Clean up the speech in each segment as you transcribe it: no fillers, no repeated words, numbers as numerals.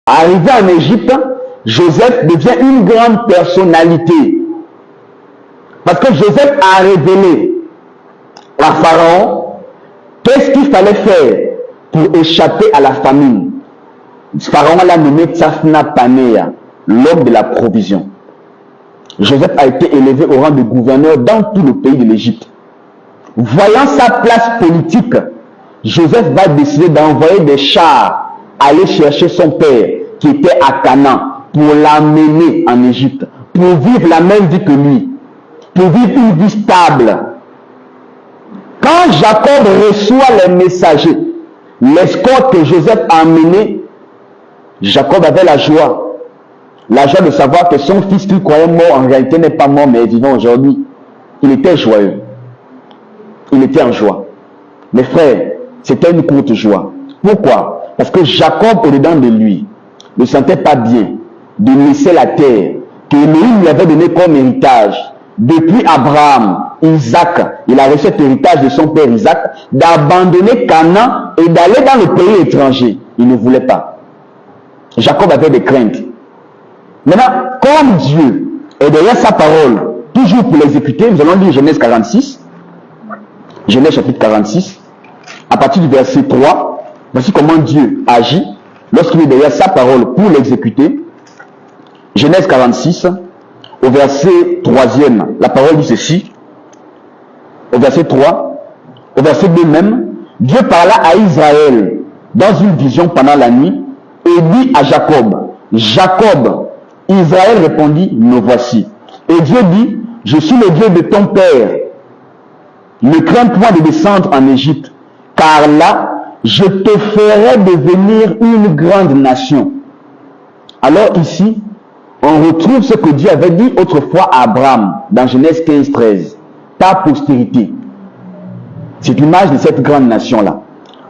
Arrivé en Égypte, Joseph devient une grande personnalité. Parce que Joseph a révélé à Pharaon qu'est-ce qu'il fallait faire pour échapper à la famine. Pharaon l'a nommé Tsafna Panéa, l'homme de la provision. Joseph a été élevé au rang de gouverneur dans tout le pays de l'Égypte. Voyant sa place politique, Joseph va décider d'envoyer des chars aller chercher son père qui était à Canaan pour l'amener en Égypte, pour vivre la même vie que lui, pour vivre une vie stable. Quand Jacob reçoit les messagers, l'escorte que Joseph a amené, Jacob avait la joie de savoir que son fils qu'il croyait mort en réalité n'est pas mort mais est vivant aujourd'hui. Il était joyeux. Il était en joie. Mes frères, c'était une courte joie. Pourquoi? Parce que Jacob, au-dedans de lui, ne sentait pas bien de laisser la terre que Élohim lui avait donnée comme héritage. Depuis Abraham, Isaac, il a reçu cet héritage de son père Isaac, d'abandonner Canaan et d'aller dans le pays étranger. Il ne voulait pas. Jacob avait des craintes. Maintenant, comme Dieu est derrière sa parole, toujours pour l'exécuter, nous allons lire Genèse 46, Genèse chapitre 46, à partir du verset 3, voici comment Dieu agit lorsqu'il est derrière sa parole pour l'exécuter. Genèse 46, au verset 3e, la parole dit ceci, au verset 3, au verset 2 même, Dieu parla à Israël dans une vision pendant la nuit et dit à Jacob, Jacob, Israël répondit, me voici. Et Dieu dit, je suis le Dieu de ton père. Ne crains point de descendre en Égypte, car là, je te ferai devenir une grande nation. Alors ici, on retrouve ce que Dieu avait dit autrefois à Abraham, dans Genèse 15, 13. Ta postérité. C'est l'image de cette grande nation-là.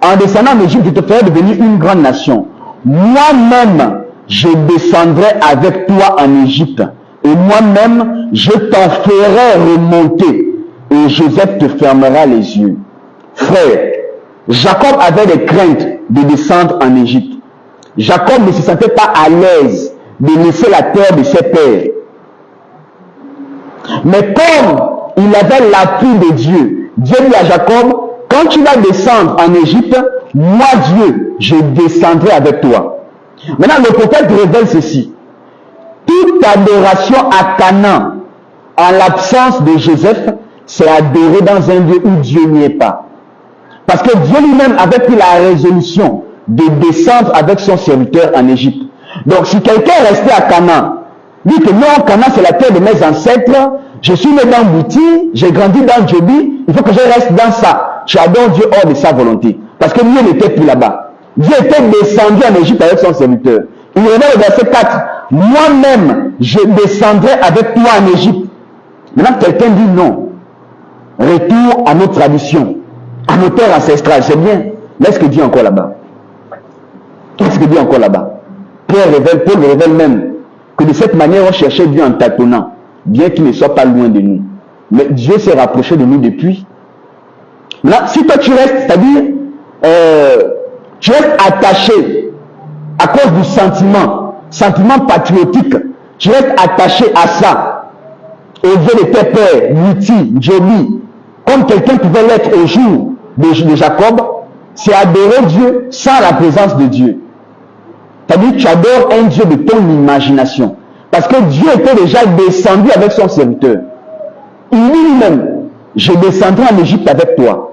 En descendant en Égypte, je te ferai devenir une grande nation. Moi-même, je descendrai avec toi en Égypte. Et moi-même, je t'en ferai remonter. Et Joseph te fermera les yeux. Frère, Jacob avait des craintes de descendre en Égypte. Jacob ne se sentait pas à l'aise de laisser la terre de ses pères. Mais comme il avait l'appui de Dieu, Dieu dit à Jacob, quand tu vas descendre en Égypte, moi Dieu, je descendrai avec toi. Maintenant, le prophète révèle ceci. Toute adoration à Canaan, en l'absence de Joseph, c'est adorer dans un lieu où Dieu n'y est pas. Parce que Dieu lui-même avait pris la résolution de descendre avec son serviteur en Égypte. Donc, si quelqu'un est resté à Canaan, dit que non, Canaan c'est la terre de mes ancêtres, je suis né dans Bouti, j'ai grandi dans Djobi, il faut que je reste dans ça. Tu adores Dieu hors de sa volonté. Parce que lui n'était plus là-bas. Dieu était descendu en Égypte avec son serviteur. Il revient au verset 4. Moi-même, je descendrai avec toi en Égypte. Maintenant, quelqu'un dit non. Retour à nos traditions, à nos terres ancestrales. C'est bien. Mais est-ce que Dieu est encore là-bas? Qu'est-ce que Dieu est encore là-bas? Paul révèle même que de cette manière, on cherchait Dieu en tâtonnant, bien qu'il ne soit pas loin de nous. Mais Dieu s'est rapproché de nous depuis. Là, si toi tu restes, c'est-à-dire, tu restes attaché à cause du sentiment patriotique, tu restes attaché à ça, au Dieu de tes pères, Muti, Djobi, comme quelqu'un pouvait l'être au jour de Jacob, c'est adorer Dieu sans la présence de Dieu. C'est-à-dire que tu adores un Dieu de ton imagination. Parce que Dieu était déjà descendu avec son serviteur. Il dit lui-même, je descendrai en Égypte avec toi.